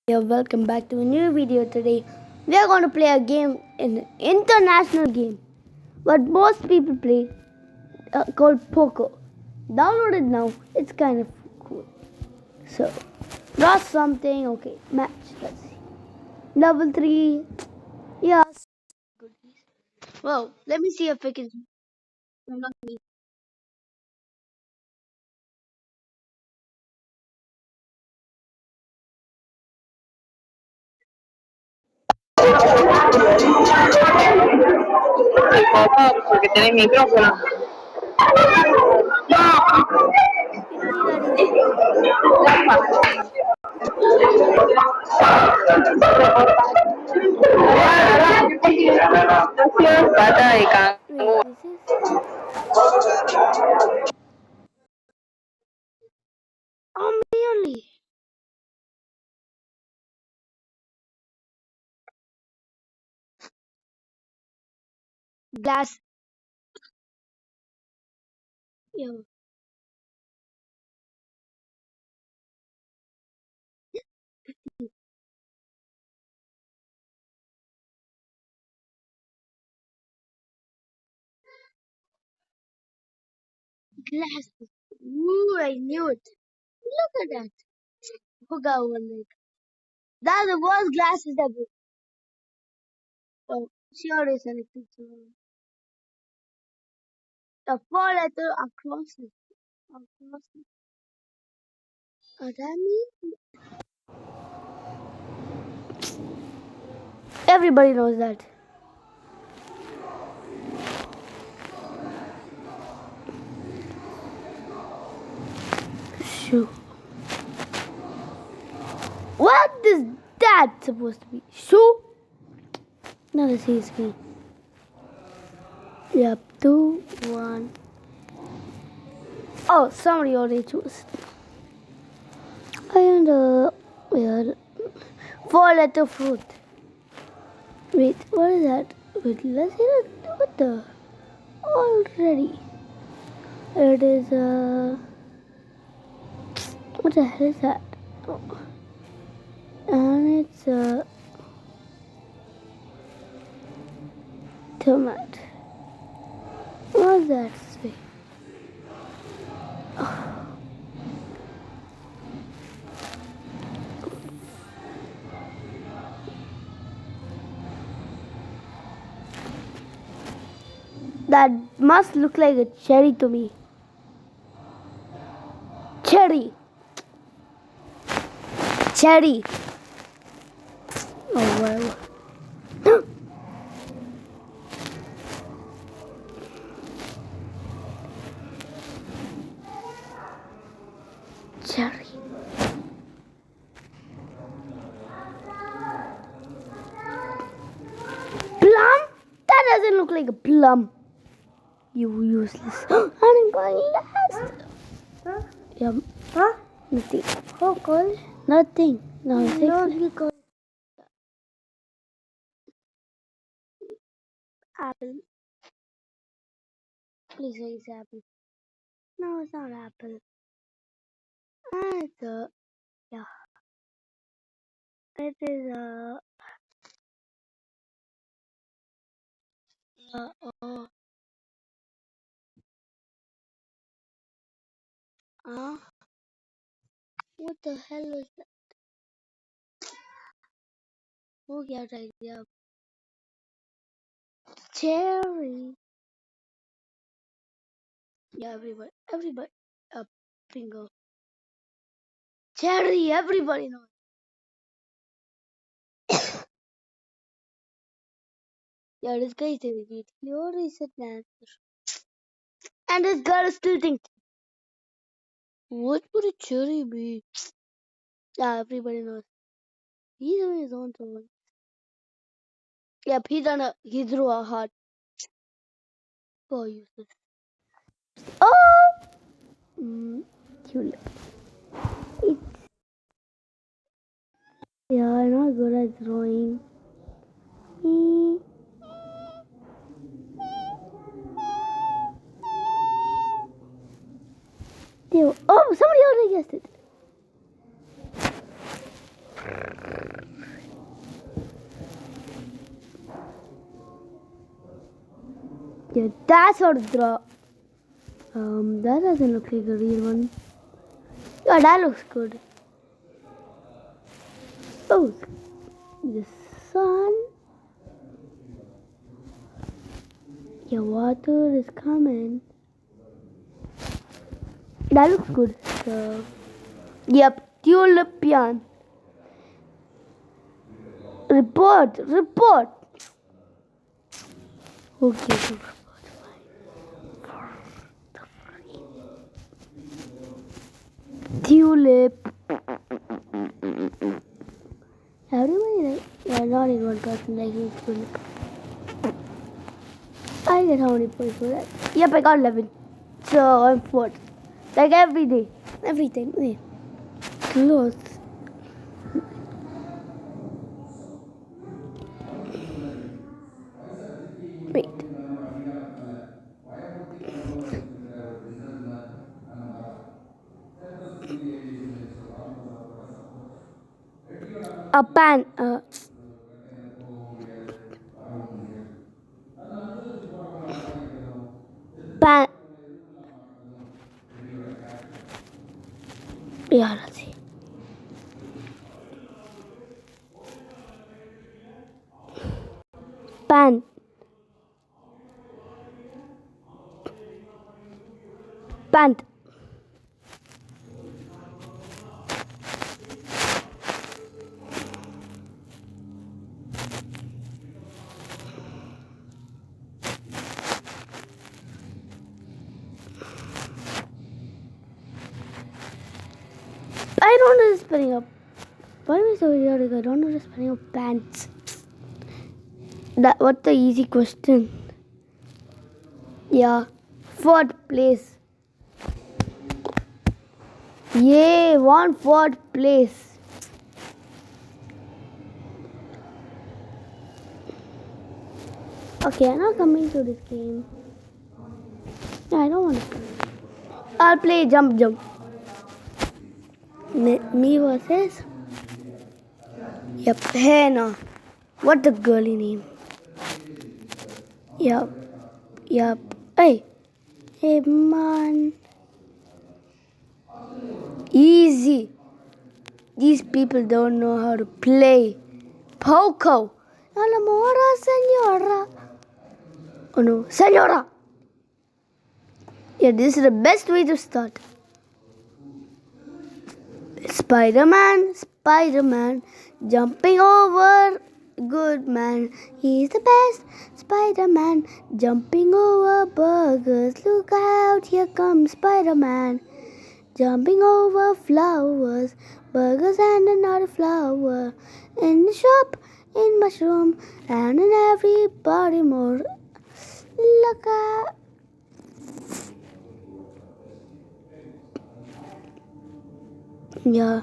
Here, welcome back to a new video. Today we are going to play a game, an international game what most people play, called poker. Download it now. It's kind of cool. So draw something. Okay, match. Let's see. Level 3. Yes. Good. Well, let me see if I can. Porque tenés micrófono. Pata de Wait, canguro. this is really glass. Yo, glass. Ooh, I knew it. Look at that. Forgot one leg. That's the worst glasses ever. Oh, she already selected. So the four letter across it. Across it. That means everybody knows that. Shoe. What is that supposed to be? Shoe? Not a C screen. Yep, 2, 1. Oh, somebody already chose. And weird. Four letter fruit. Wait, what is that? Wait, let's see it. What the? Already. It is what the hell is that? Oh. And it's a tomato. What's that say? That must look like a cherry to me. Cherry. Cherry. Oh, whatever. Cherry. Plum? That doesn't look like a plum. You useless. I'm going last. Huh? Yep. Huh? Nothing. Oh, cool. Nothing. No, because apple. Please say it's apple. No, it's not apple. It's a yeah. It is a uh, uh, uh, what the hell is that? Oh yeah, right, yeah. Cherry. Yeah, everybody, bingo. Cherry, everybody knows. Yeah, this guy is an idiot. He already said the answer. And this girl is still thinking, what would a cherry be? Yeah, everybody knows. He's doing his own thing. Yep, he drew a heart. Oh, useless. Oh! Tulip. It's, yeah, I'm not good at drawing. Mm. Oh, somebody already guessed it. Yeah, that's how to draw. That doesn't look like a real one. Yeah, that looks good. Oh, the sun. Your water is coming. That looks good. So, yep, tulipian. Report. Okay, so tulip. Everybody like, yeah, not even one person like each tulip. I get how many points for that? Yep, I got 11. So I'm fourth. Like every day. Every time. Wait. Close. Wait. A pan. Pan. Yeah, let's see. Pan. Pant. I don't know the spelling of. Why am I so idiotic? I don't know the spelling of pants. What's the easy question? Yeah. Fourth place. Yay, won fourth place. Okay, I'm not coming to this game. No, I don't want to play. I'll play jump. Me versus. Yep, Hannah. What the girly name? Yep. Hey man. Easy. These people don't know how to play. Poco. Enamora, senora. Oh no, senora. Yeah, this is the best way to start. Spider-Man, jumping over good man. He's the best. Spider-Man, jumping over burgers. Look out, here comes Spider-Man. Jumping over flowers, burgers and another flower. In the shop, in mushroom, and in everybody more. Look out. Yeah.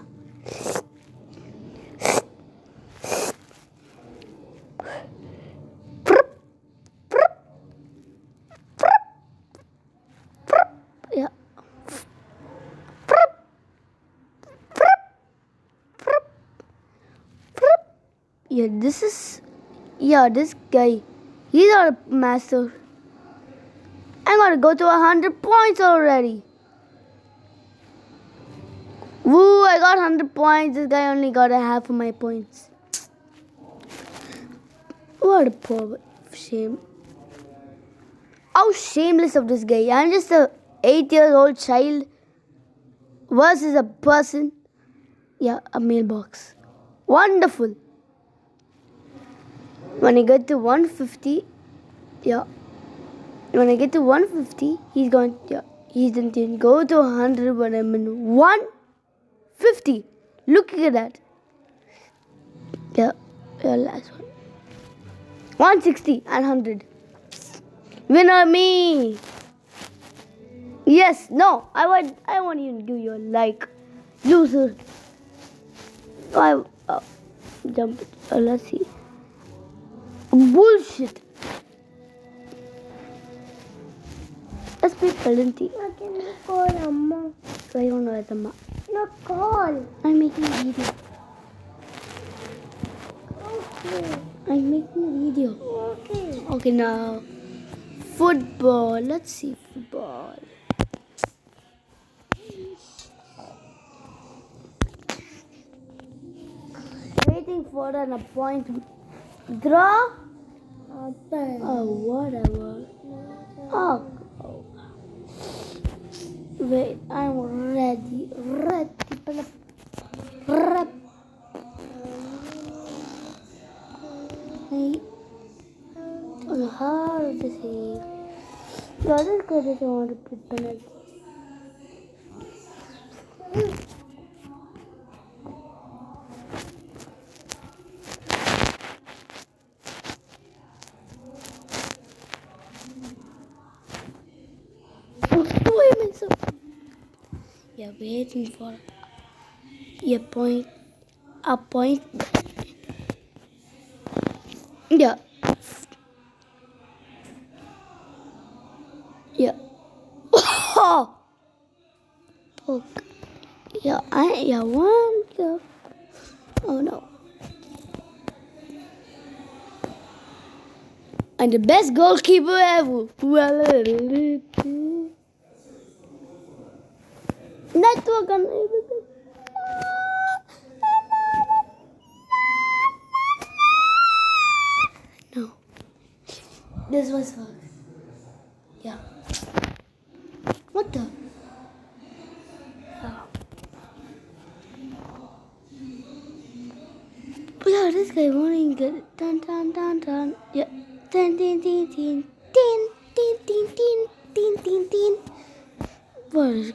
Yeah. Yeah, this guy, he's our master. I'm gonna go to 100 points already. Woo, I got 100 points. This guy only got a half of my points. What a poor shame. How shameless of this guy. I'm just a 8-year-old child versus a person. Yeah, a mailbox. Wonderful. When I get to 150, yeah. When I get to 150, he didn't go to 100 when I'm in 150. Look at that. Yeah, last one. 160 and 100. Winner me. Yes, no, I want you to give your like. Loser. Jump it. Let's see. Bullshit. Let's play Valenti. Can you call Amma? So I don't know as Amma. No, call. I'm making a video. Okay. I'm making a video. Okay. Okay, now Football. Let's see football. Waiting for an appointment. Draw. Oh, whatever. Oh. Wait, I'm ready. Ready. How to say? Yeah, this guy doesn't want to put penalty. You're waiting for a point. A point. Yeah. Yeah. Oh. Yeah. One. Yeah. Oh no. And the best goalkeeper ever. Network on. No. This was fun. Yeah. What the? Oh. Yeah, this guy wanting good. Dun dun dun dun. Yeah. Dun dun dun dun dun dun dun dun dun dun dun. What is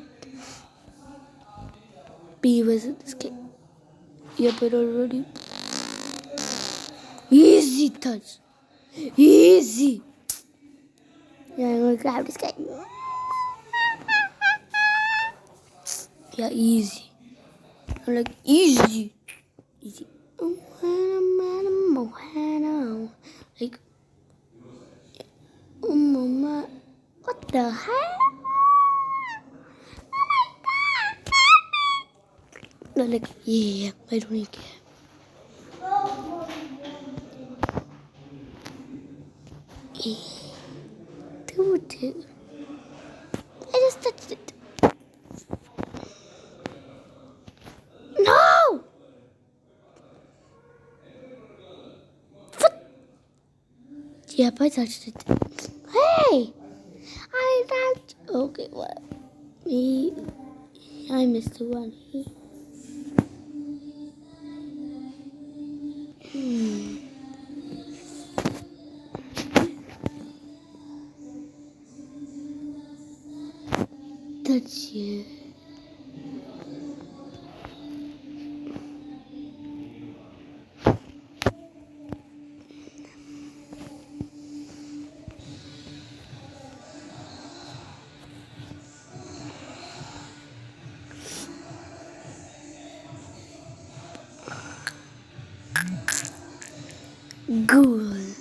B versus this guy? Yep, it already. Easy touch. Easy. Yeah, I'm gonna grab this guy. Yeah, easy. I'm like, easy. Easy. Like, mama. What the hell? No, like, yeah, I don't even care. Dude. I just touched it. No! What? Yep, I touched it. Hey! I touched. Okay, what? Me. I missed the one. That's you. Good.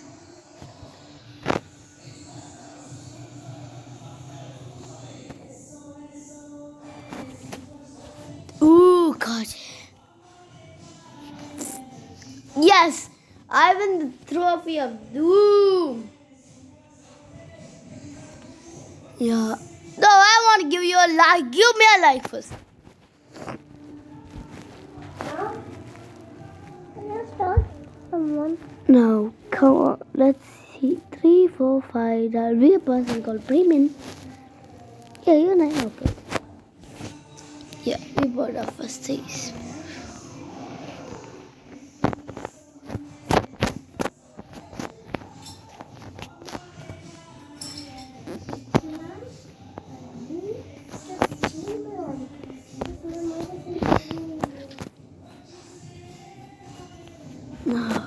Ooh, God. Yes, I win the trophy of doom. Yeah. No, I want to give you a like. Give me a like first. Someone. No, come on. Let's see. 3, 4, 5. There'll be a person called Freeman. Yeah, you and I know. Okay. Yeah, we bought our first stage. No.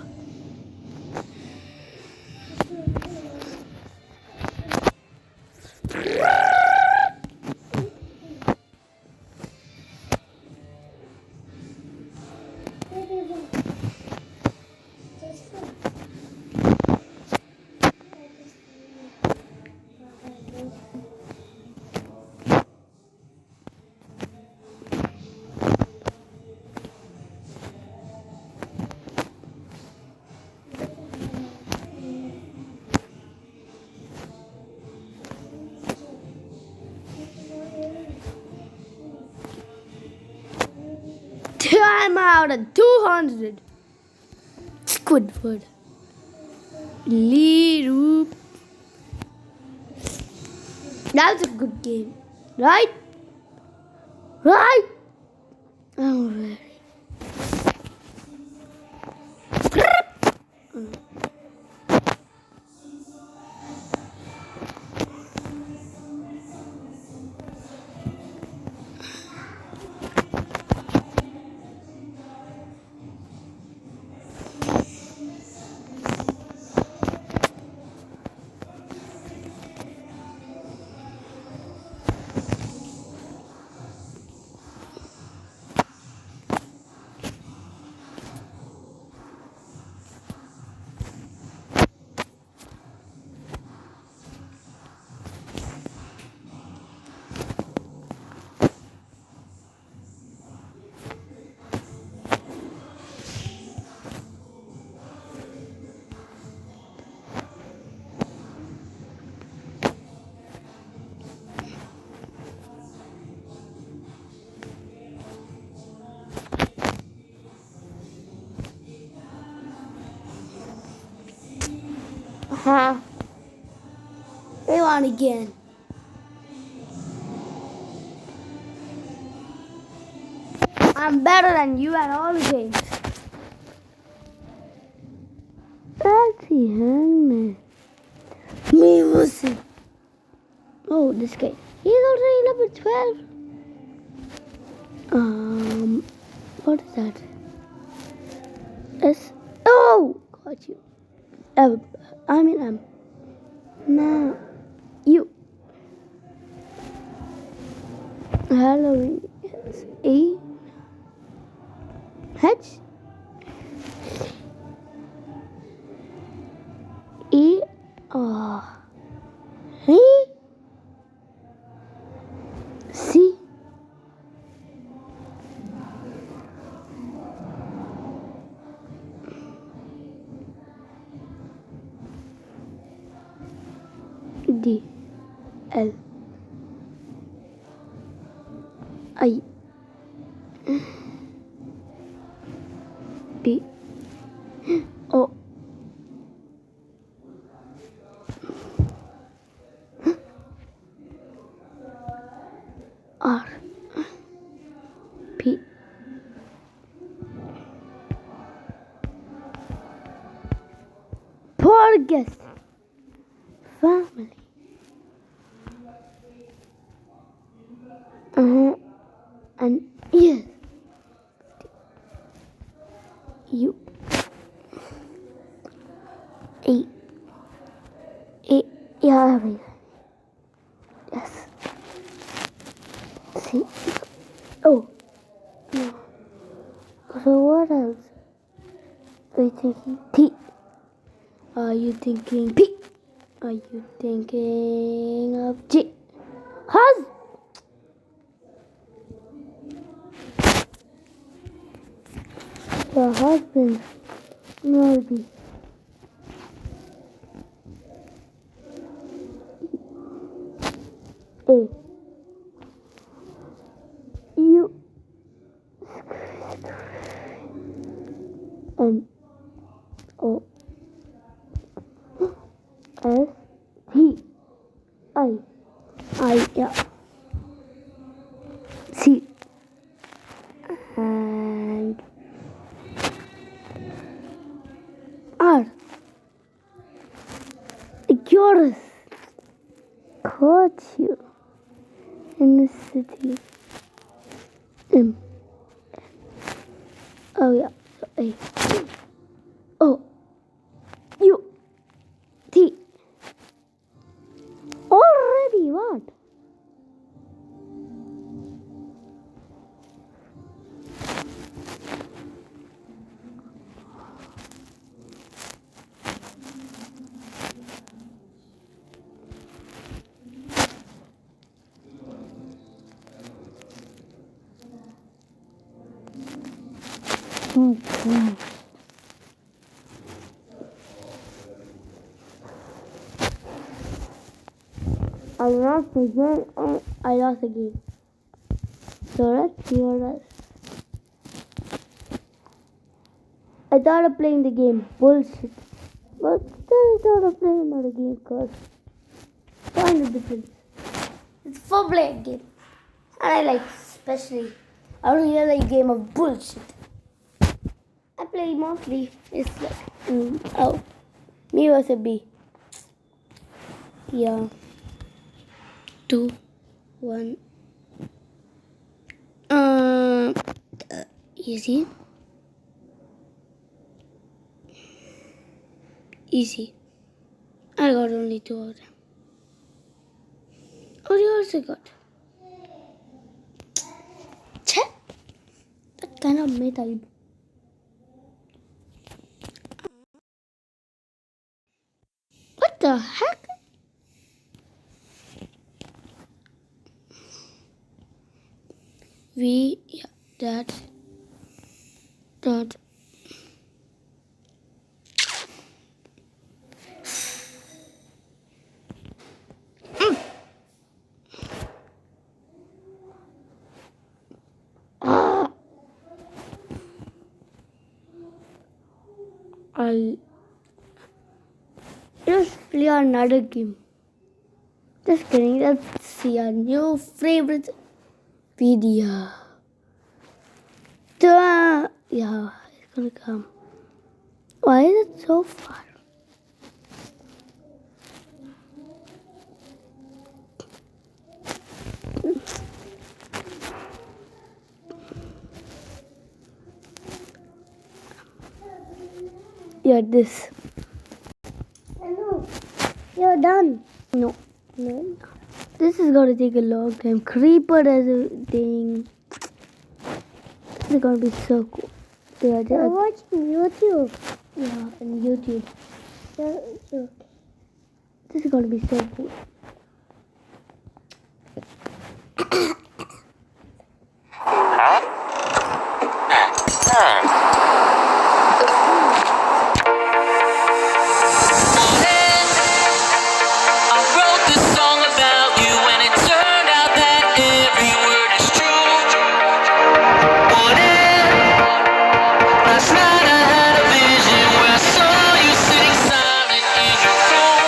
out of 200. Squidward. Little. That's a good game. Right? Right? I'm ready. They won again. I'm better than you at all the games. That's the hangman. Me Musi. Oh, this guy. He's already level 12. What is that? S. Oh, got you. Now, you. Halloween. It's E. H. E. R. E. C. D. L. I. B. O. R. P. Porgus. Family. And yes. U. E. E. Yeah, everything. Yes. C. Oh. No. So what else? Are you thinking T? Are you thinking P? Are you thinking of J? Hus. Your husband. Maybe. A. U. N. O. S. T. I. Yeah. C. And R. Curious. Caught you in the city. M. Oh yeah. So A. O. U. T. Already what? Okay. I lost again. Oh, I lost again. So let's see what else. I thought of playing the game. Bullshit. But then I thought of playing another game called Find the Difference. It's a 4-player game. And I like especially a really game of bullshit. I play mostly. It's like, me versus B. Yeah. 2, 1. Easy. Easy. I got only 2 of them. Oh, you also got. Che? That kind of metal. What the heck? Yeah, that. I'll just play another game. Just kidding. Let's see our new favorite video. Yeah, it's gonna come. Why is it so far? Yeah, this. Hello. You're done. No. This is gonna take a long time. Creeper as a thing. This is gonna be so cool. Yeah, You're watching YouTube. yeah, and YouTube. YouTube. This is gonna be so cool. I wrote this song about you, and it turned out that every word is true. What if last night I had a vision where I saw you sitting silent in your room?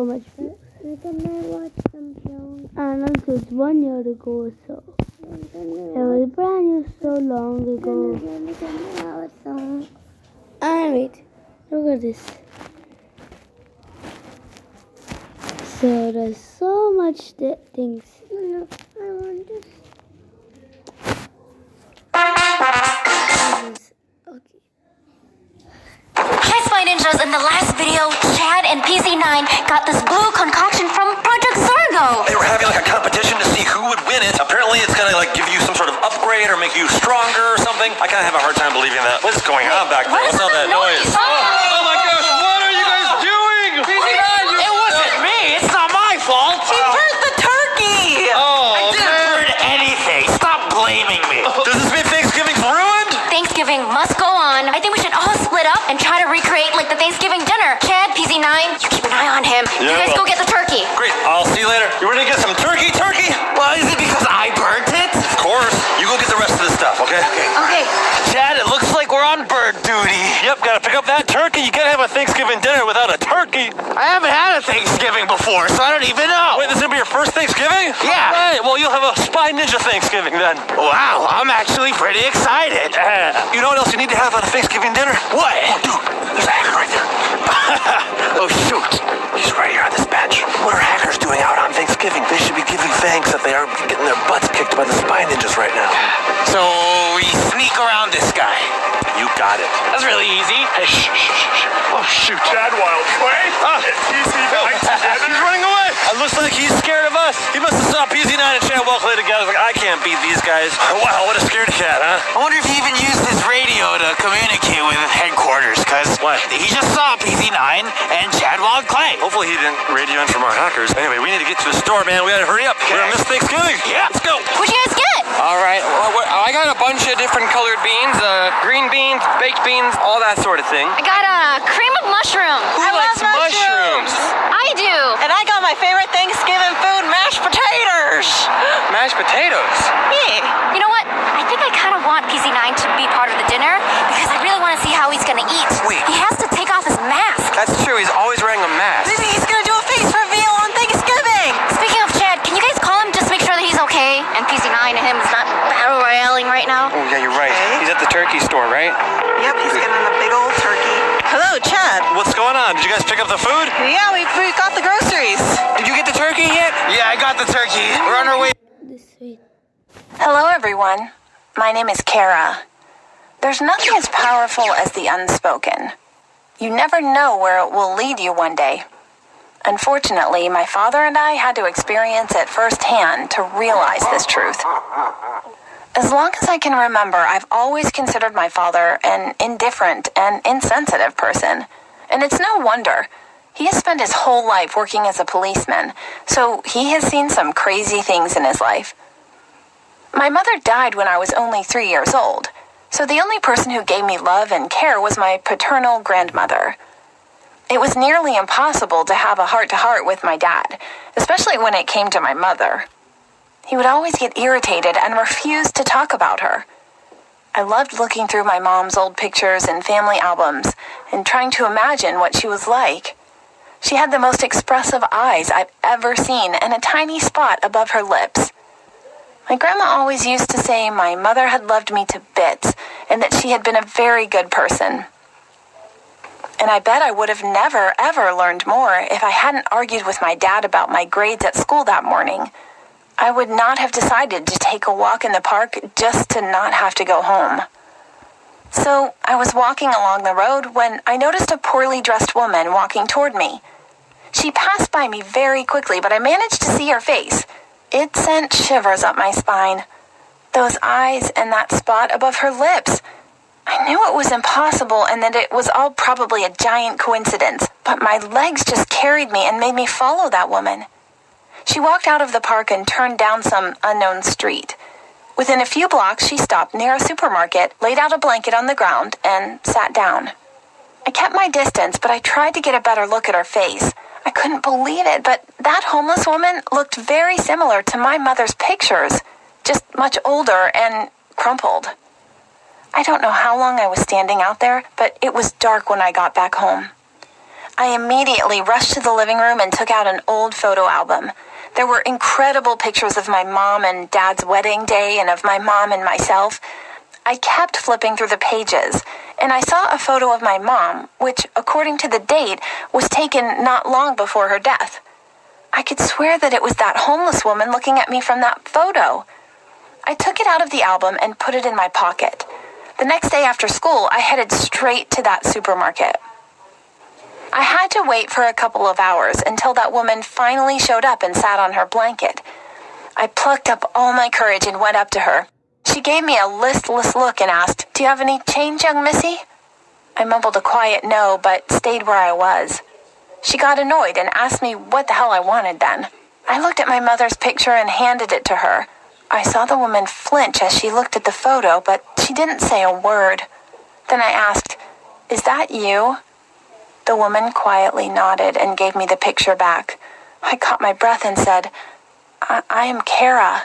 much fun. Can I watch some films? And also it's 1 year ago or so. It was brand new so long ago. Can I have a song? And wait, look at this. So there's so much things. No, I want this. Okay. Hi Spy Ninjas, in the last video, Chad and PZ9 got this blue concoction from Project Zorgo. They were having like a competition to see who would win it. Apparently it's gonna like give you some sort of upgrade or make you stronger or something. I kinda have a hard time believing that. What's going on back there? What is What's all that noise? Oh my gosh, what are you guys doing? It wasn't me. It's not my fault. He burnt the turkey. Oh, I didn't burn anything. Stop blaming me. Does this mean Thanksgiving's ruined? Thanksgiving must go on. I think we should all split up and try to recreate like the Thanksgiving dinner. Chad, PZ9, you keep an eye on him. You Yeah, guys well. go get the turkey. Great, I'll see you later. You ready to get some turkey? Well, is it because I burnt it? Of course. You go get the rest of the stuff, okay? Okay. Chad, it looks like we're on bird duty. Yep, gotta pick up that turkey. You can't have a Thanksgiving dinner without a turkey. I haven't had a Thanksgiving before, so I don't even know. Wait, this is gonna be your first Thanksgiving? Yeah. Right, well, you'll have a Spy Ninja Thanksgiving then. Wow, I'm actually pretty excited. You know what else you need to have at a Thanksgiving dinner? What? Dude, there's a hacker right there. Oh, shoot. He's right here on this bench. What are hackers doing out on Thanksgiving? They should be giving thanks that they are getting their butts kicked by the Spy Ninjas right now. So we sneak around this guy. You got it. That's really easy. Hey, shh, shh, shh, shh. Oh, shoot. Chad Wildway. He's running away. It looks like he's scared of us. He must have saw PZ9 and Chad Wildway together. Like, I can't beat these guys. Wow, what a scaredy cat, huh? I wonder if he even used his radio to communicate with headquarters, because What? he just saw PZ9 and Chad Wildclay. Hopefully he didn't radio in from our hackers. Anyway, we need to get to the store, man. We gotta hurry up. We're gonna miss Thanksgiving. Yeah. Let's go. What'd you guys get? All right. Well, I got a bunch of different colored beans, green beans, baked beans, all that sort of thing. I got a cream of mushroom. Who likes mushrooms? I do. And I got my favorite Thanksgiving food, mashed potatoes. Mashed potatoes. Yeah. You know what? I think I kind of want PZ9 to be part of the dinner because I really want to see how he's going to eat. Wait. He has to take off his mask. That's true. He's always wearing a mask. Maybe he's gonna do a face reveal on Thanksgiving. Speaking of Chad, can you guys call him just to make sure that he's okay? And PZ9 and him is not battle royaling right now. Oh yeah, you're right. He's at the turkey store, right? Yep, he's getting a big old turkey. Hello, Chad. What's going on? Did you guys pick up the food? Yeah, we got the groceries. Did you get the turkey yet? Yeah, I got the turkey. We're on our way. This way. Hello, everyone. My name is Kara. There's nothing as powerful as the unspoken. You never know where it will lead you one day. Unfortunately, my father and I had to experience it firsthand to realize this truth. As long as I can remember, I've always considered my father an indifferent and insensitive person. And it's no wonder. He has spent his whole life working as a policeman, so he has seen some crazy things in his life. My mother died when I was only 3 years old, so the only person who gave me love and care was my paternal grandmother. It was nearly impossible to have a heart-to-heart with my dad, especially when it came to my mother. He would always get irritated and refuse to talk about her. I loved looking through my mom's old pictures and family albums and trying to imagine what she was like. She had the most expressive eyes I've ever seen and a tiny spot above her lips. My grandma always used to say my mother had loved me to bits and that she had been a very good person. And I bet I would have never, ever learned more if I hadn't argued with my dad about my grades at school that morning. I would not have decided to take a walk in the park just to not have to go home. So I was walking along the road when I noticed a poorly dressed woman walking toward me. She passed by me very quickly, but I managed to see her face. It sent shivers up my spine. Those eyes and that spot above her lips. I knew it was impossible and that it was all probably a giant coincidence, but my legs just carried me and made me follow that woman. She walked out of the park and turned down some unknown street. Within a few blocks, she stopped near a supermarket, laid out a blanket on the ground, and sat down. I kept my distance, but I tried to get a better look at her face. I couldn't believe it, but that homeless woman looked very similar to my mother's pictures, just much older and crumpled. I don't know how long I was standing out there, but it was dark when I got back home. I immediately rushed to the living room and took out an old photo album. There were incredible pictures of my mom and Dad's wedding day and of my mom and myself. I kept flipping through the pages, and I saw a photo of my mom, which, according to the date, was taken not long before her death. I could swear that it was that homeless woman looking at me from that photo. I took it out of the album and put it in my pocket. The next day after school, I headed straight to that supermarket. I had to wait for a couple of hours until that woman finally showed up and sat on her blanket. I plucked up all my courage and went up to her. She gave me a listless look and asked, "Do you have any change, young missy?" I mumbled a quiet no, but stayed where I was. She got annoyed and asked me what the hell I wanted then. I looked at my mother's picture and handed it to her. I saw the woman flinch as she looked at the photo, but she didn't say a word. Then I asked, "Is that you?" The woman quietly nodded and gave me the picture back. I caught my breath and said, I am Kara."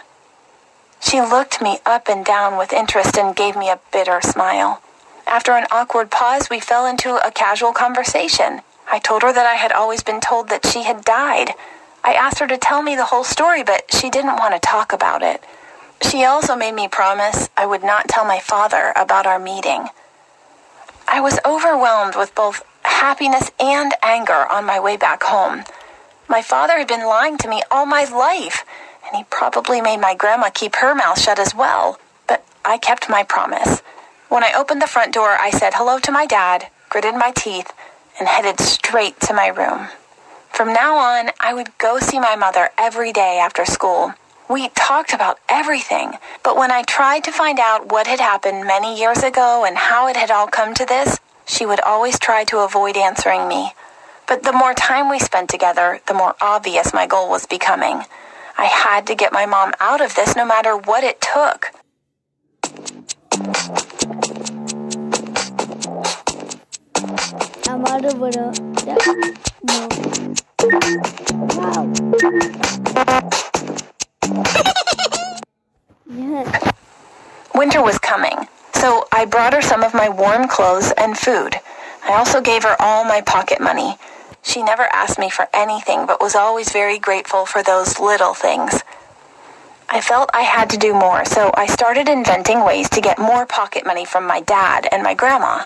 She looked me up and down with interest and gave me a bitter smile. After an awkward pause, we fell into a casual conversation. I told her that I had always been told that she had died. I asked her to tell me the whole story, but she didn't want to talk about it. She also made me promise I would not tell my father about our meeting. I was overwhelmed with both happiness and anger on my way back home. My father had been lying to me all my life, and he probably made my grandma keep her mouth shut as well. But I kept my promise. When I opened the front door, I said hello to my dad, gritted my teeth, and headed straight to my room. From now on, I would go see my mother every day after school. We talked about everything, but when I tried to find out what had happened many years ago and how it had all come to this, she would always try to avoid answering me. But the more time we spent together, the more obvious my goal was becoming. I had to get my mom out of this no matter what it took. I'm out of it. No. Wow. Yes. Winter was coming, so I brought her some of my warm clothes and food. I also gave her all my pocket money. She never asked me for anything, but was always very grateful for those little things. I felt I had to do more, so I started inventing ways to get more pocket money from my dad and my grandma.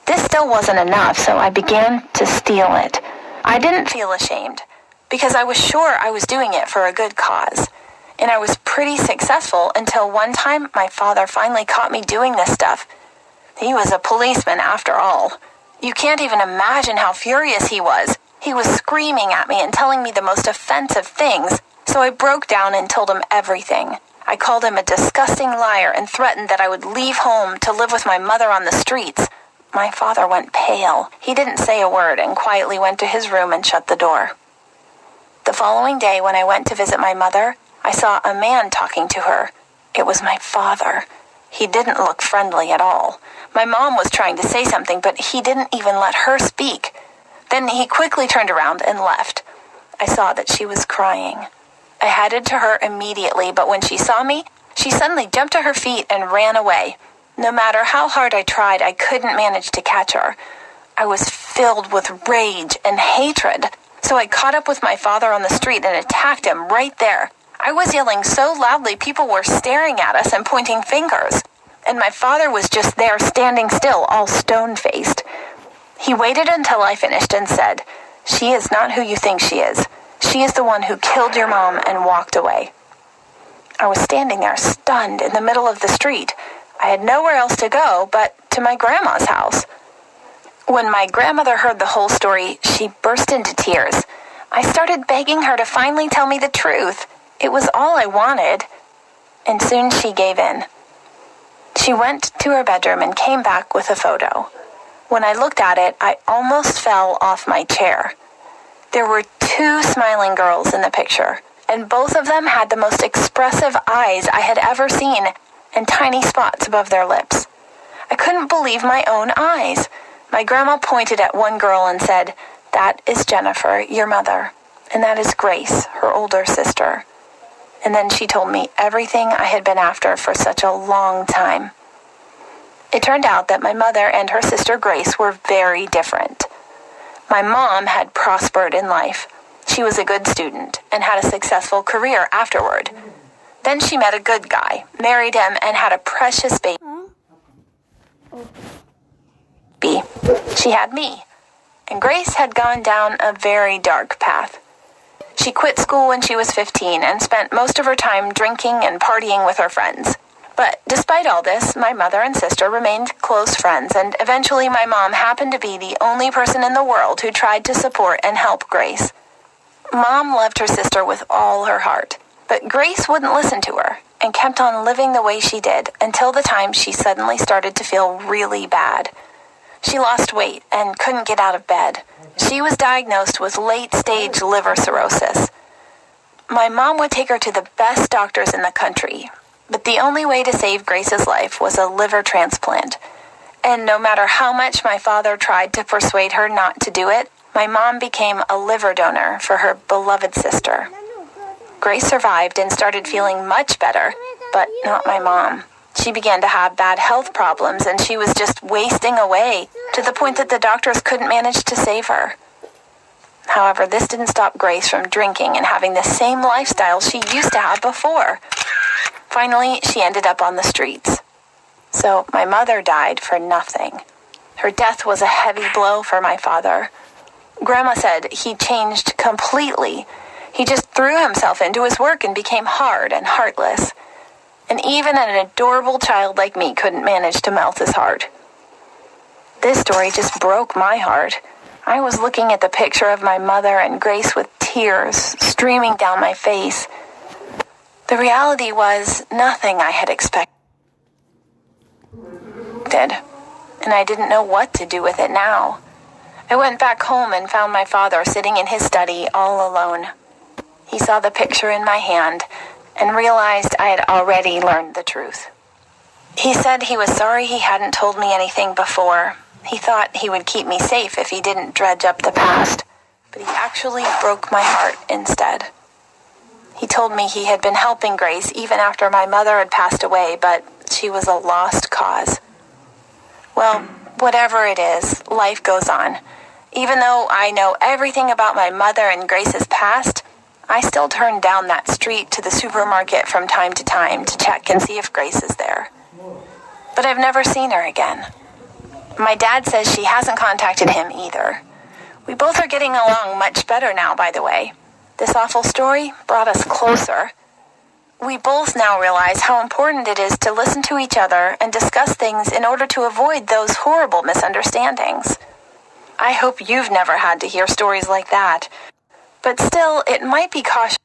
This still wasn't enough, so I began to steal it. I didn't feel ashamed, because I was sure I was doing it for a good cause. And I was pretty successful until one time my father finally caught me doing this stuff. He was a policeman after all. You can't even imagine how furious he was. He was screaming at me and telling me the most offensive things, so I broke down and told him everything. I called him a disgusting liar and threatened that I would leave home to live with my mother on the streets. My father went pale. He didn't say a word and quietly went to his room and shut the door. The following day, when I went to visit my mother, I saw a man talking to her. It was my father. He didn't look friendly at all. My mom was trying to say something, but he didn't even let her speak. Then he quickly turned around and left. I saw that she was crying. I headed to her immediately, but when she saw me, she suddenly jumped to her feet and ran away. No matter how hard I tried, I couldn't manage to catch her. I was filled with rage and hatred, so I caught up with my father on the street and attacked him right there. I was yelling so loudly people were staring at us and pointing fingers, and my father was just there standing still, all stone-faced. He waited until I finished and said, "She is not who you think she is. She is the one who killed your mom," and walked away. I was standing there stunned in the middle of the street. I had nowhere else to go but to my grandma's house. When my grandmother heard the whole story, she burst into tears. I started begging her to finally tell me the truth. It was all I wanted. And soon she gave in. She went to her bedroom and came back with a photo. When I looked at it, I almost fell off my chair. There were 2 smiling girls in the picture, and both of them had the most expressive eyes I had ever seen, and tiny spots above their lips. I couldn't believe my own eyes. My grandma pointed at one girl and said, "That is Jennifer, your mother, and that is Grace, her older sister." And then she told me everything I had been after for such a long time. It turned out that my mother and her sister Grace were very different. My mom had prospered in life. She was a good student and had a successful career afterward. Then she met a good guy, married him, and had a precious baby. She had me. And Grace had gone down a very dark path. She quit school when she was 15 and spent most of her time drinking and partying with her friends. But despite all this, my mother and sister remained close friends, and eventually my mom happened to be the only person in the world who tried to support and help Grace. Mom loved her sister with all her heart, but Grace wouldn't listen to her and kept on living the way she did until the time she suddenly started to feel really bad. She lost weight and couldn't get out of bed. She was diagnosed with late-stage liver cirrhosis. My mom would take her to the best doctors in the country, but the only way to save Grace's life was a liver transplant. And no matter how much my father tried to persuade her not to do it, my mom became a liver donor for her beloved sister. Grace survived and started feeling much better, but not my mom. She began to have bad health problems, and she was just wasting away to the point that the doctors couldn't manage to save her. However, this didn't stop Grace from drinking and having the same lifestyle she used to have before. Finally, she ended up on the streets. So my mother died for nothing. Her death was a heavy blow for my father. Grandma said he changed completely. He just threw himself into his work and became hard and heartless. And even an adorable child like me couldn't manage to melt his heart. This story just broke my heart. I was looking at the picture of my mother and Grace with tears streaming down my face. The reality was nothing I had expected, and I didn't know what to do with it now. I went back home and found my father sitting in his study all alone. He saw the picture in my hand and realized I had already learned the truth. He said he was sorry he hadn't told me anything before. He thought he would keep me safe if he didn't dredge up the past, but he actually broke my heart instead. He told me he had been helping Grace even after my mother had passed away, but she was a lost cause. Well, whatever it is, life goes on. Even though I know everything about my mother and Grace's past, I still turn down that street to the supermarket from time to time to check and see if Grace is there. But I've never seen her again. My dad says she hasn't contacted him either. We both are getting along much better now, by the way. This awful story brought us closer. We both now realize how important it is to listen to each other and discuss things in order to avoid those horrible misunderstandings. I hope you've never had to hear stories like that. But still, it might be cautious.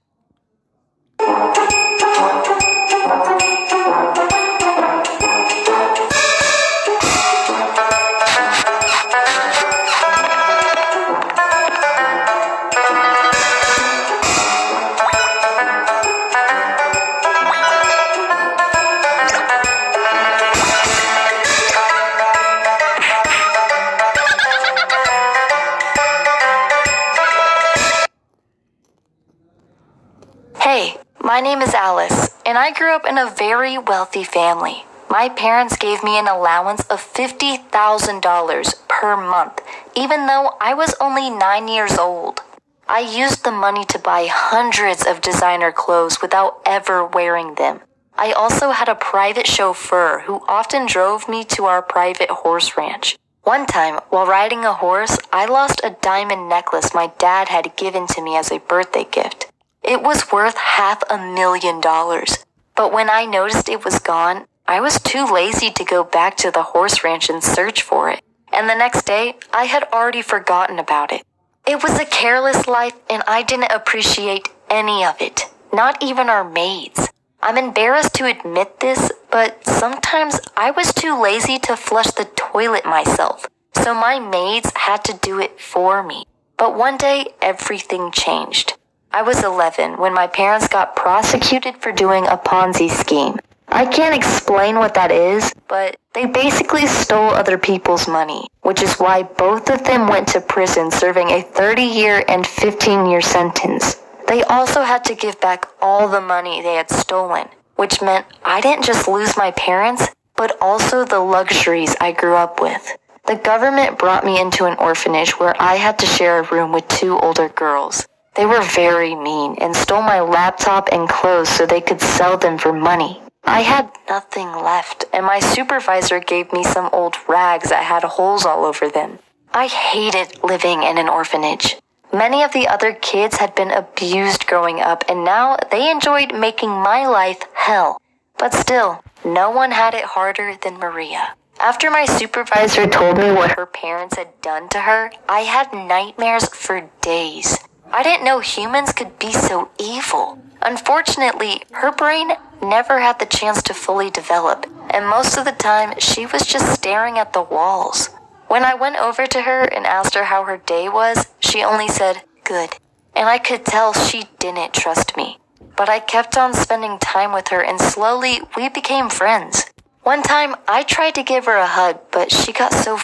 Hey, my name is Alice, and I grew up in a very wealthy family. My parents gave me an allowance of $50,000 per month, even though I was only 9 years old. I used the money to buy hundreds of designer clothes without ever wearing them. I also had a private chauffeur who often drove me to our private horse ranch. One time, while riding a horse, I lost a diamond necklace my dad had given to me as a birthday gift. It was worth $500,000. But when I noticed it was gone, I was too lazy to go back to the horse ranch and search for it. And the next day, I had already forgotten about it. It was a careless life, and I didn't appreciate any of it, not even our maids. I'm embarrassed to admit this, but sometimes I was too lazy to flush the toilet myself, so my maids had to do it for me. But one day, everything changed. I was 11 when my parents got prosecuted for doing a Ponzi scheme. I can't explain what that is, but they basically stole other people's money, which is why both of them went to prison serving a 30-year and 15-year sentence. They also had to give back all the money they had stolen, which meant I didn't just lose my parents, but also the luxuries I grew up with. The government brought me into an orphanage where I had to share a room with 2 older girls. They were very mean and stole my laptop and clothes so they could sell them for money. I had nothing left, and my supervisor gave me some old rags that had holes all over them. I hated living in an orphanage. Many of the other kids had been abused growing up, and now they enjoyed making my life hell. But still, no one had it harder than Maria. After my supervisor told me what her parents had done to her, I had nightmares for days. I didn't know humans could be so evil. Unfortunately, her brain never had the chance to fully develop, and most of the time she was just staring at the walls. When I went over to her and asked her how her day was, she only said, "Good." And I could tell she didn't trust me. But I kept on spending time with her, and slowly we became friends. One time, I tried to give her a hug, but she got so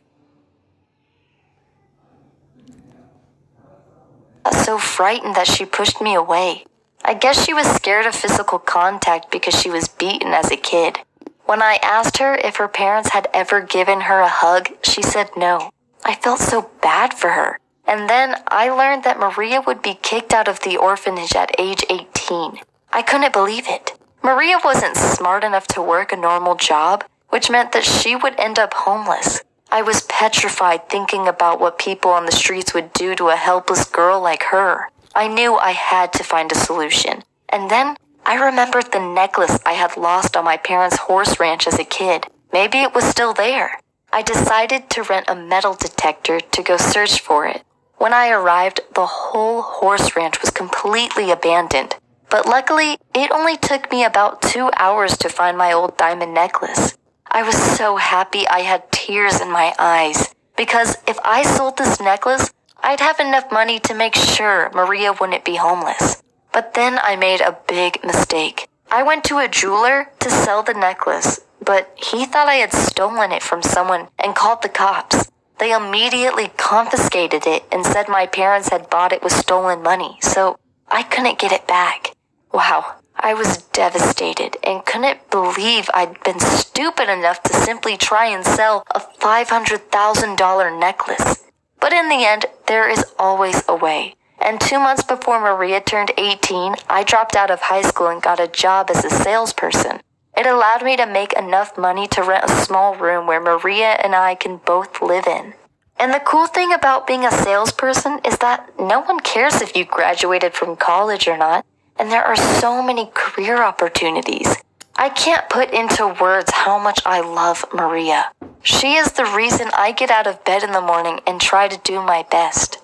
frightened that she pushed me away. I guess she was scared of physical contact because she was beaten as a kid. When I asked her if her parents had ever given her a hug, she said no. I felt so bad for her. And then I learned that Maria would be kicked out of the orphanage at age 18. I couldn't believe it. Maria wasn't smart enough to work a normal job, which meant that she would end up homeless. I was petrified thinking about what people on the streets would do to a helpless girl like her. I knew I had to find a solution. And then I remembered the necklace I had lost on my parents' horse ranch as a kid. Maybe it was still there. I decided to rent a metal detector to go search for it. When I arrived, the whole horse ranch was completely abandoned. But luckily, it only took me about 2 hours to find my old diamond necklace. I was so happy I had tears in my eyes, because if I sold this necklace, I'd have enough money to make sure Maria wouldn't be homeless. But then I made a big mistake. I went to a jeweler to sell the necklace, but he thought I had stolen it from someone and called the cops. They immediately confiscated it and said my parents had bought it with stolen money, so I couldn't get it back. Wow, I was devastated and couldn't believe I'd been stupid enough to simply try and sell a $500,000 necklace. But in the end, there is always a way. And 2 months before Maria turned 18, I dropped out of high school and got a job as a salesperson. It allowed me to make enough money to rent a small room where Maria and I can both live in. And the cool thing about being a salesperson is that no one cares if you graduated from college or not. And there are so many career opportunities. I can't put into words how much I love Maria. She is the reason I get out of bed in the morning and try to do my best.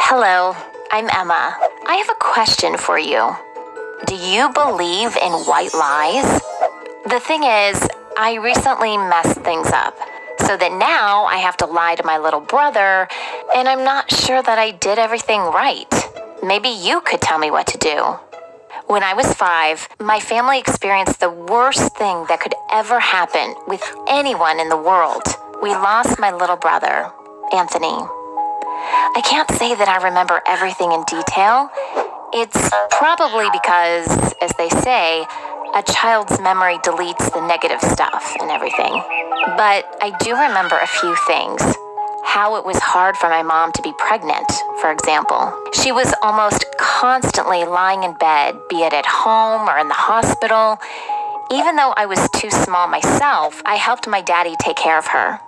Hello, I'm Emma. I have a question for you. Do you believe in white lies? The thing is, I recently messed things up, so that now I have to lie to my little brother, and I'm not sure that I did everything right. Maybe you could tell me what to do. When I was 5, my family experienced the worst thing that could ever happen with anyone in the world. We lost my little brother, Anthony. I can't say that I remember everything in detail. It's probably because, as they say, a child's memory deletes the negative stuff and everything. But I do remember a few things. How it was hard for my mom to be pregnant, for example. She was almost constantly lying in bed, be it at home or in the hospital. Even though I was too small myself, I helped my daddy take care of her.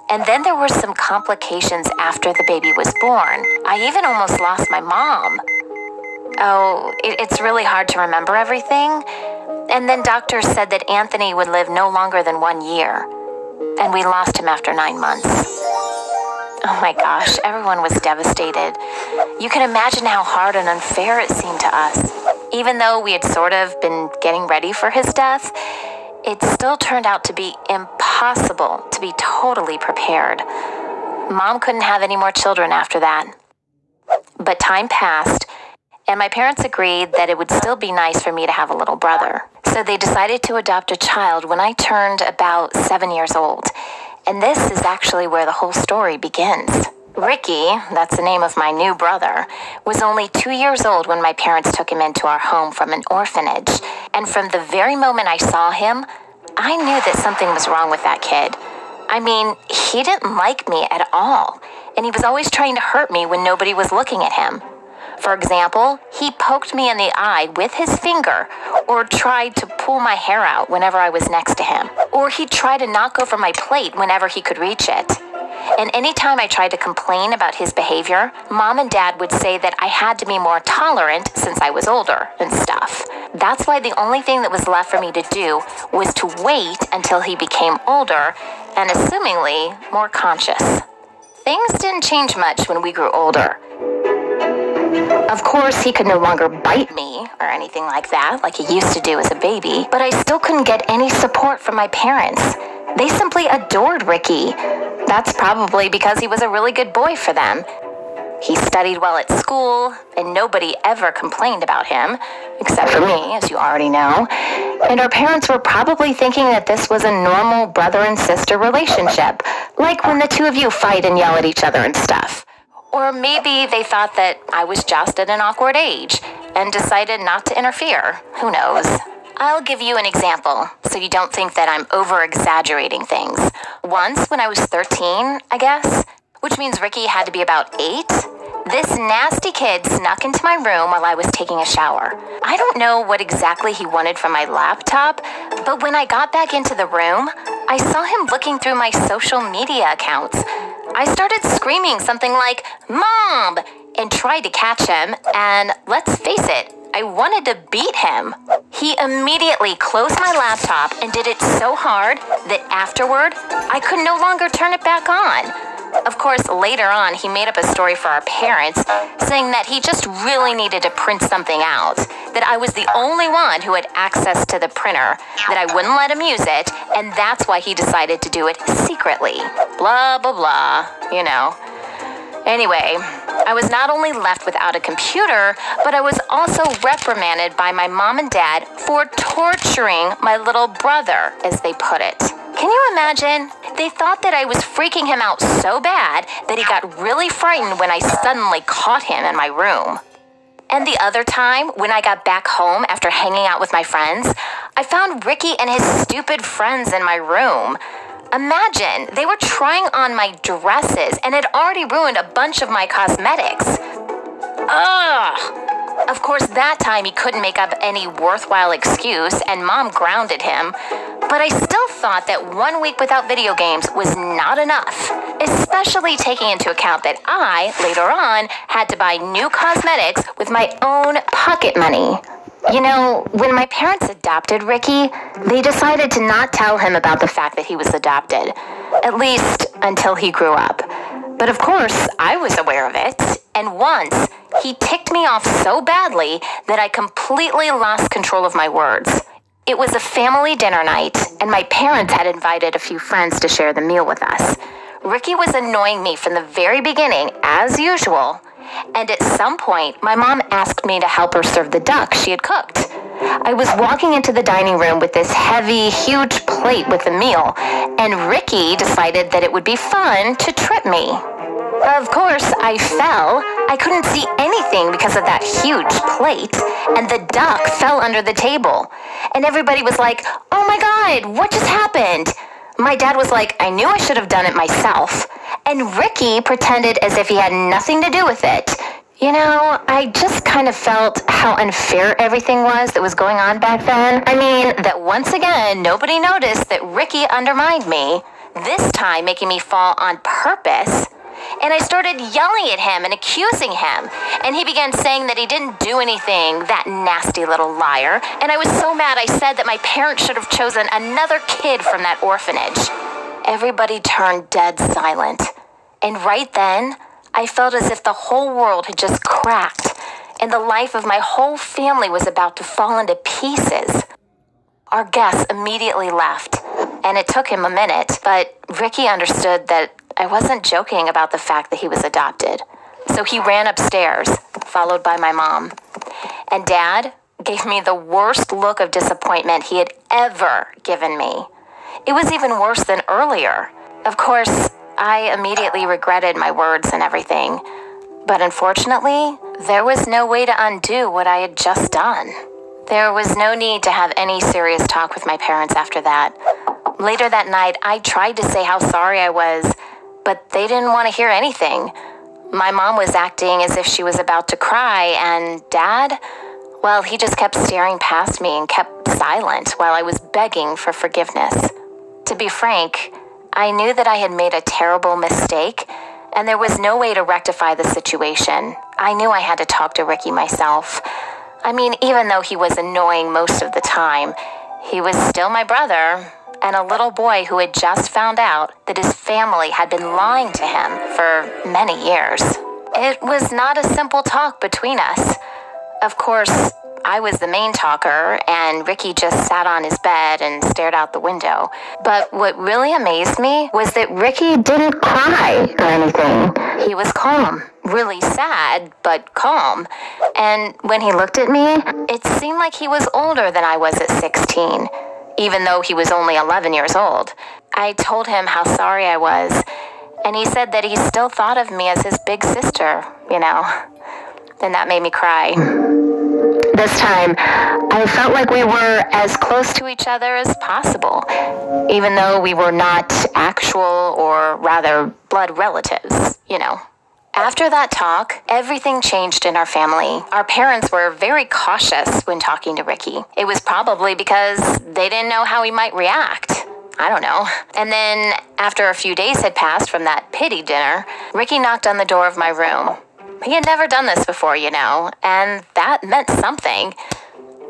And then there were some complications after the baby was born. I even almost lost my mom. Oh, it's really hard to remember everything. And then doctors said that Anthony would live no longer than 1 year. And we lost him after 9 months. Oh my gosh, everyone was devastated. You can imagine how hard and unfair it seemed to us. Even though we had sort of been getting ready for his death, it still turned out to be impossible to be totally prepared. Mom couldn't have any more children after that. But time passed, and my parents agreed that it would still be nice for me to have a little brother. So they decided to adopt a child when I turned about 7 years old. And this is actually where the whole story begins. Ricky, that's the name of my new brother, was only 2 years old when my parents took him into our home from an orphanage. And from the very moment I saw him, I knew that something was wrong with that kid. I mean, he didn't like me at all, and he was always trying to hurt me when nobody was looking at him. For example, he poked me in the eye with his finger, or tried to pull my hair out whenever I was next to him, or he'd try to knock over my plate whenever he could reach it. And anytime I tried to complain about his behavior, Mom and Dad would say that I had to be more tolerant since I was older and stuff. That's why the only thing that was left for me to do was to wait until he became older and assumingly more conscious. Things didn't change much when we grew older. Of course, he could no longer bite me or anything like that, like he used to do as a baby, but I still couldn't get any support from my parents. They simply adored Ricky. That's probably because he was a really good boy for them. He studied well at school, and nobody ever complained about him, except for me, as you already know. And our parents were probably thinking that this was a normal brother and sister relationship, like when the two of you fight and yell at each other and stuff. Or maybe they thought that I was just at an awkward age and decided not to interfere. Who knows? I'll give you an example so you don't think that I'm over-exaggerating things. Once when I was 13, I guess, which means Ricky had to be about 8, this nasty kid snuck into my room while I was taking a shower. I don't know what exactly he wanted from my laptop, but when I got back into the room, I saw him looking through my social media accounts. I started screaming something like, "Mom!" and tried to catch him, and let's face it, I wanted to beat him. He immediately closed my laptop and did it so hard that afterward, I could no longer turn it back on. Of course, later on, he made up a story for our parents, saying that he just really needed to print something out, that I was the only one who had access to the printer, that I wouldn't let him use it, and that's why he decided to do it secretly. Blah, blah, blah, you know. Anyway, I was not only left without a computer, but I was also reprimanded by my mom and dad for torturing my little brother, as they put it. Can you imagine? They thought that I was freaking him out so bad that he got really frightened when I suddenly caught him in my room. And the other time, when I got back home after hanging out with my friends, I found Ricky and his stupid friends in my room. Imagine, they were trying on my dresses and had already ruined a bunch of my cosmetics. Ugh! Of course, that time he couldn't make up any worthwhile excuse and Mom grounded him. But I still thought that 1 week without video games was not enough, especially taking into account that I, later on, had to buy new cosmetics with my own pocket money. You know, when my parents adopted Ricky, they decided to not tell him about the fact that he was adopted, at least until he grew up. But of course, I was aware of it, and once, he ticked me off so badly that I completely lost control of my words. It was a family dinner night, and my parents had invited a few friends to share the meal with us. Ricky was annoying me from the very beginning, as usual, and at some point, my mom asked me to help her serve the duck she had cooked. I was walking into the dining room with this heavy, huge plate with the meal, and Ricky decided that it would be fun to trip me. Of course, I fell. I couldn't see anything because of that huge plate, and the duck fell under the table. And everybody was like, "Oh my God, what just happened?" My dad was like, "I knew I should have done it myself." And Ricky pretended as if he had nothing to do with it. You know, I just kind of felt how unfair everything was that was going on back then. I mean, that once again, nobody noticed that Ricky undermined me, this time making me fall on purpose. And I started yelling at him and accusing him. And he began saying that he didn't do anything, that nasty little liar. And I was so mad I said that my parents should have chosen another kid from that orphanage. Everybody turned dead silent. And right then, I felt as if the whole world had just cracked, and the life of my whole family was about to fall into pieces. Our guests immediately left, and it took him a minute, but Ricky understood that I wasn't joking about the fact that he was adopted. So he ran upstairs, followed by my mom. And Dad gave me the worst look of disappointment he had ever given me. It was even worse than earlier. Of course, I immediately regretted my words and everything. But unfortunately, there was no way to undo what I had just done. There was no need to have any serious talk with my parents after that. Later that night, I tried to say how sorry I was, but they didn't want to hear anything. My mom was acting as if she was about to cry, and Dad, well, he just kept staring past me and kept silent while I was begging for forgiveness. To be frank, I knew that I had made a terrible mistake, and there was no way to rectify the situation. I knew I had to talk to Ricky myself. I mean, even though he was annoying most of the time, he was still my brother, and a little boy who had just found out that his family had been lying to him for many years. It was not a simple talk between us. Of course, I was the main talker, and Ricky just sat on his bed and stared out the window. But what really amazed me was that Ricky didn't cry or anything. He was calm, really sad, but calm. And when he looked at me, it seemed like he was older than I was at 16. Even though he was only 11 years old. I told him how sorry I was, and he said that he still thought of me as his big sister, you know. And that made me cry. This time, I felt like we were as close to each other as possible, even though we were not actual, or rather, blood relatives, you know. After that talk, everything changed in our family. Our parents were very cautious when talking to Ricky. It was probably because they didn't know how he might react. I don't know. And then, after a few days had passed from that pity dinner, Ricky knocked on the door of my room. He had never done this before, you know, and that meant something.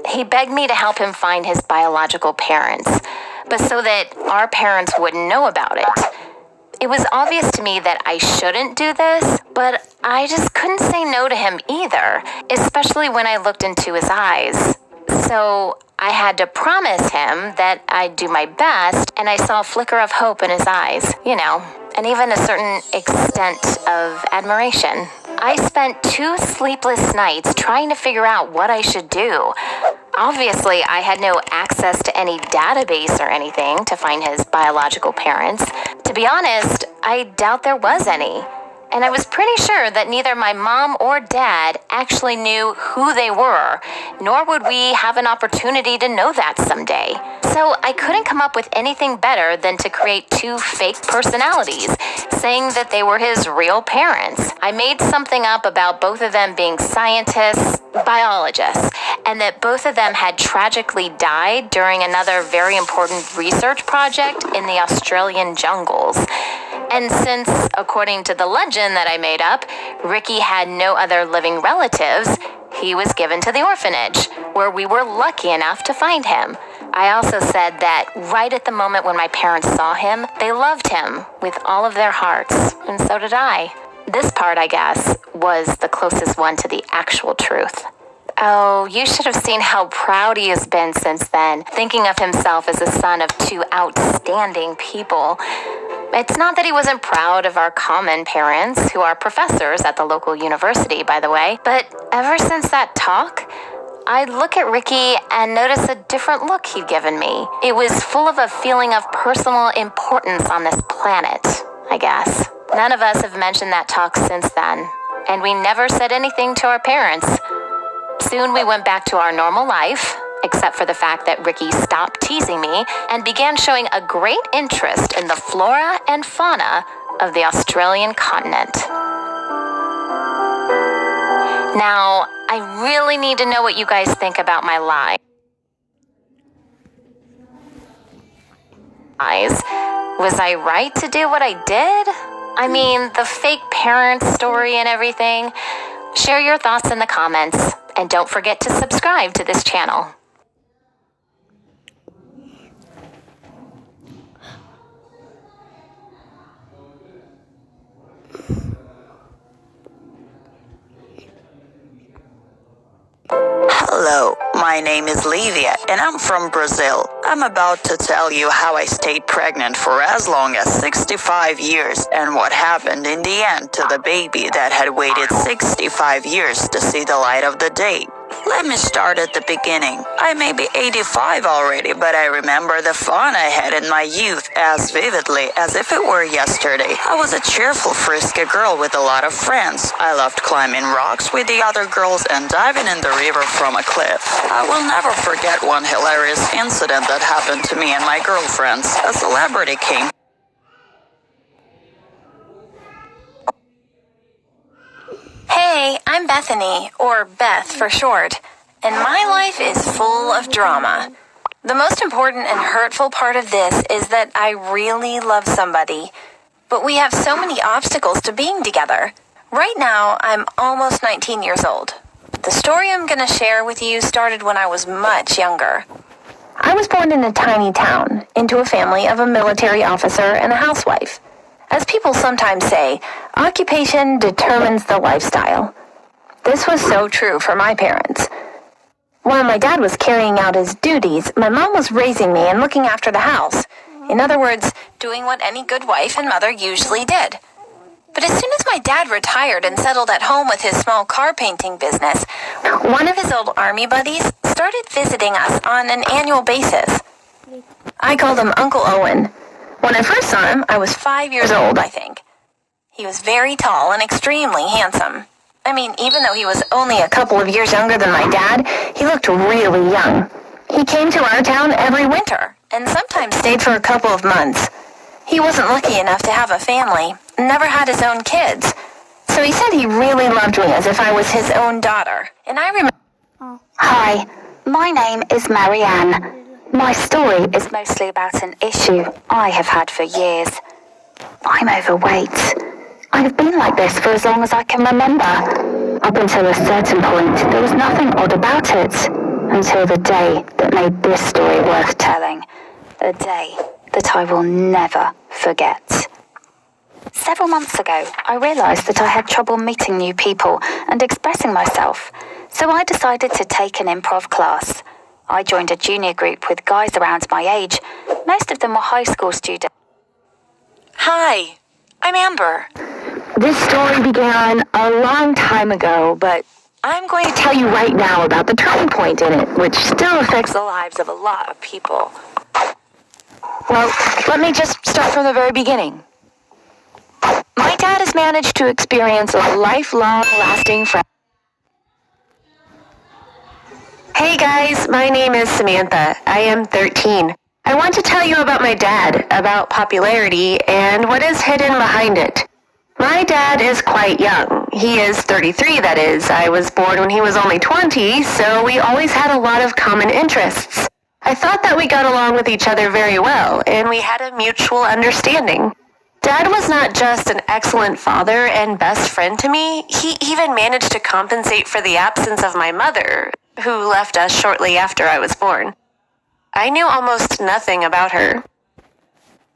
He begged me to help him find his biological parents, but so that our parents wouldn't know about it. It was obvious to me that I shouldn't do this, but I just couldn't say no to him either, especially when I looked into his eyes. So I had to promise him that I'd do my best, and I saw a flicker of hope in his eyes, you know, and even a certain extent of admiration. I spent 2 sleepless nights trying to figure out what I should do. Obviously, I had no access to any database or anything to find his biological parents. To be honest, I doubt there was any. And I was pretty sure that neither my mom or dad actually knew who they were, nor would we have an opportunity to know that someday. So I couldn't come up with anything better than to create 2 fake personalities, saying that they were his real parents. I made something up about both of them being scientists, biologists, and that both of them had tragically died during another very important research project in the Australian jungles. And since, according to the legend that I made up, Ricky had no other living relatives, he was given to the orphanage, where we were lucky enough to find him. I also said that right at the moment when my parents saw him, they loved him with all of their hearts, and so did I. This part, I guess, was the closest one to the actual truth. Oh, you should have seen how proud he has been since then, thinking of himself as the son of 2 outstanding people. It's not that he wasn't proud of our common parents, who are professors at the local university, by the way, but ever since that talk, I'd look at Ricky and notice a different look he'd given me. It was full of a feeling of personal importance on this planet, I guess. None of us have mentioned that talk since then, and we never said anything to our parents. Soon we went back to our normal life, except for the fact that Ricky stopped teasing me and began showing a great interest in the flora and fauna of the Australian continent. Now, I really need to know what you guys think about my lies. Was I right to do what I did? I mean, the fake parent story and everything. Share your thoughts in the comments, and don't forget to subscribe to this channel. Hello, my name is Livia, and I'm from Brazil. I'm about to tell you how I stayed pregnant for as long as 65 years and what happened in the end to the baby that had waited 65 years to see the light of the day. Let me start at the beginning. I may be 85 already, but I remember the fun I had in my youth as vividly as if it were yesterday. I was a cheerful, frisky girl with a lot of friends. I loved climbing rocks with the other girls and diving in the river from a cliff. I will never forget one hilarious incident that happened to me and my girlfriends. A celebrity came Hey, I'm Bethany, or Beth for short, and my life is full of drama. The most important and hurtful part of this is that I really love somebody, but we have so many obstacles to being together. Right now, I'm almost 19 years old. The story I'm going to share with you started when I was much younger. I was born in a tiny town, into a family of a military officer and a housewife. As people sometimes say, occupation determines the lifestyle. This was so true for my parents. While my dad was carrying out his duties, my mom was raising me and looking after the house. In other words, doing what any good wife and mother usually did. But as soon as my dad retired and settled at home with his small car painting business, one of his old army buddies started visiting us on an annual basis. I called him Uncle Owen. When I first saw him, I was 5 years old, I think. He was very tall and extremely handsome. I mean, even though he was only a couple of years younger than my dad, he looked really young. He came to our town every winter, and sometimes stayed for a couple of months. He wasn't lucky enough to have a family, never had his own kids. So he said he really loved me as if I was his own daughter. And I remember... Hi, my name is Marianne. My story is mostly about an issue I have had for years. I'm overweight. I've been like this for as long as I can remember. Up until a certain point, there was nothing odd about it. Until the day that made this story worth telling. A day that I will never forget. Several months ago, I realised that I had trouble meeting new people and expressing myself. So I decided to take an improv class. I joined a junior group with guys around my age. Most of them were high school students. Hi, I'm Amber. This story began a long time ago, but I'm going to tell you right now about the turning point in it, which still affects the lives of a lot of people. Well, let me just start from the very beginning. My dad has managed to experience a lifelong, lasting friend. Hey guys, my name is Samantha. I am 13. I want to tell you about my dad, about popularity, and what is hidden behind it. My dad is quite young. He is 33, that is. I was born when he was only 20, so we always had a lot of common interests. I thought that we got along with each other very well, and we had a mutual understanding. Dad was not just an excellent father and best friend to me, he even managed to compensate for the absence of my mother, who left us shortly after I was born. I knew almost nothing about her.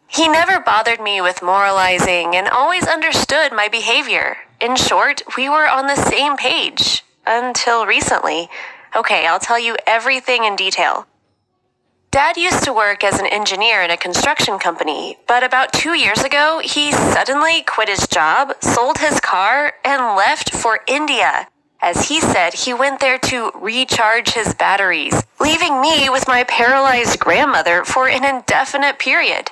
He never bothered me with moralizing and always understood my behavior. In short, we were on the same page. Until recently. Okay, I'll tell you everything in detail. Dad used to work as an engineer in a construction company, but about 2 years ago, he suddenly quit his job, sold his car, and left for India. As he said, he went there to recharge his batteries, leaving me with my paralyzed grandmother for an indefinite period.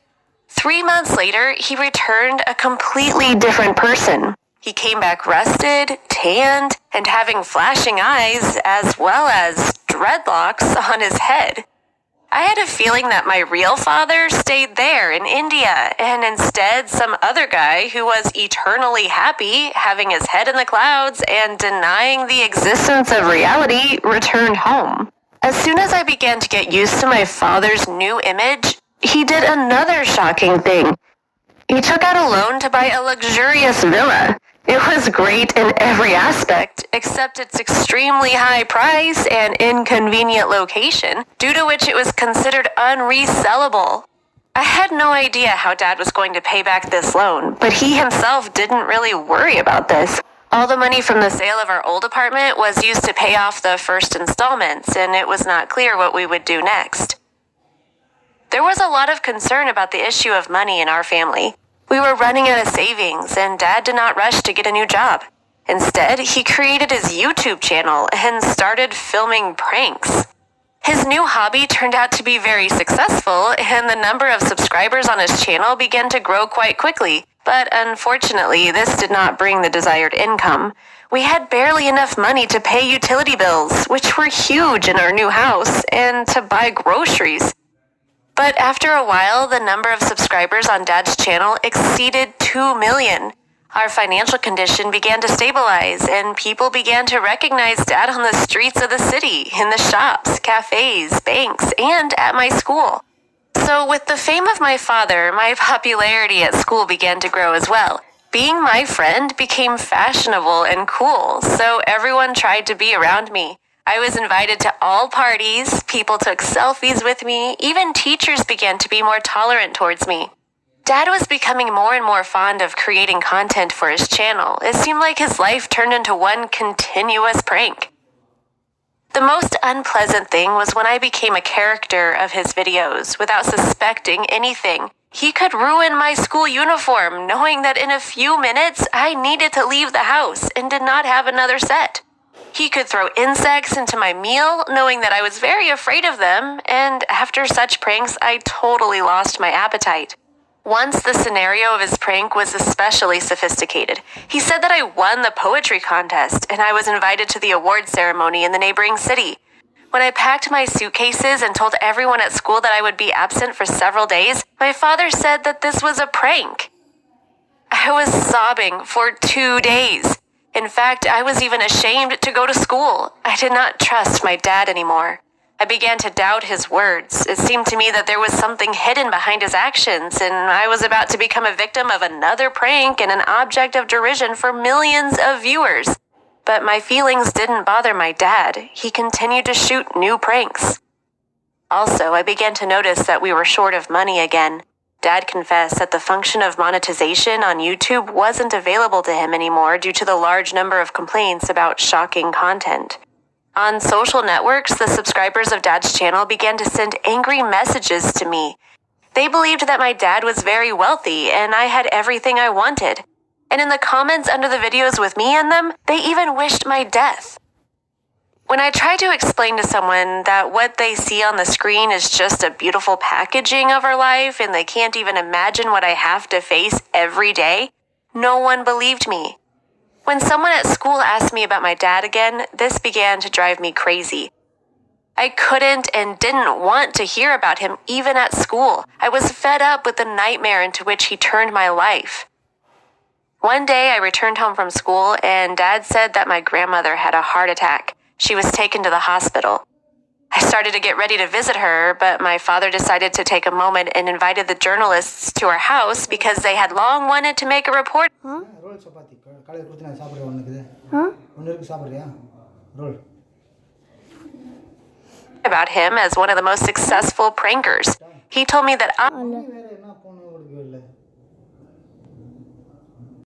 3 months later, he returned a completely different person. He came back rested, tanned, and having flashing eyes, as well as dreadlocks on his head. I had a feeling that my real father stayed there in India, and instead some other guy who was eternally happy, having his head in the clouds and denying the existence of reality, returned home. As soon as I began to get used to my father's new image, he did another shocking thing. He took out a loan to buy a luxurious villa. It was great in every aspect, except its extremely high price and inconvenient location, due to which it was considered unresellable. I had no idea how Dad was going to pay back this loan, but he himself didn't really worry about this. All the money from the sale of our old apartment was used to pay off the first installments, and it was not clear what we would do next. There was a lot of concern about the issue of money in our family. We were running out of savings, and Dad did not rush to get a new job. Instead, he created his YouTube channel and started filming pranks. His new hobby turned out to be very successful, and the number of subscribers on his channel began to grow quite quickly. But unfortunately, this did not bring the desired income. We had barely enough money to pay utility bills, which were huge in our new house, and to buy groceries. But after a while, the number of subscribers on Dad's channel exceeded 2 million. Our financial condition began to stabilize, and people began to recognize Dad on the streets of the city, in the shops, cafes, banks, and at my school. So with the fame of my father, my popularity at school began to grow as well. Being my friend became fashionable and cool, so everyone tried to be around me. I was invited to all parties, people took selfies with me, even teachers began to be more tolerant towards me. Dad was becoming more and more fond of creating content for his channel. It seemed like his life turned into one continuous prank. The most unpleasant thing was when I became a character of his videos without suspecting anything. He could ruin my school uniform, knowing that in a few minutes I needed to leave the house and did not have another set. He could throw insects into my meal, knowing that I was very afraid of them, and after such pranks, I totally lost my appetite. Once the scenario of his prank was especially sophisticated. He said that I won the poetry contest, and I was invited to the award ceremony in the neighboring city. When I packed my suitcases and told everyone at school that I would be absent for several days, my father said that this was a prank. I was sobbing for 2 days. In fact, I was even ashamed to go to school. I did not trust my dad anymore. I began to doubt his words. It seemed to me that there was something hidden behind his actions, and I was about to become a victim of another prank and an object of derision for millions of viewers. But my feelings didn't bother my dad. He continued to shoot new pranks. Also, I began to notice that we were short of money again. Dad confessed that the function of monetization on YouTube wasn't available to him anymore due to the large number of complaints about shocking content. On social networks, the subscribers of Dad's channel began to send angry messages to me. They believed that my dad was very wealthy and I had everything I wanted. And in the comments under the videos with me in them, they even wished my death. When I try to explain to someone that what they see on the screen is just a beautiful packaging of our life and they can't even imagine what I have to face every day, no one believed me. When someone at school asked me about my dad again, this began to drive me crazy. I couldn't and didn't want to hear about him even at school. I was fed up with the nightmare into which he turned my life. One day I returned home from school and Dad said that my grandmother had a heart attack. She was taken to the hospital. I started to get ready to visit her, but my father decided to take a moment and invited the journalists to our house because they had long wanted to make a report about him as one of the most successful prankers. He told me that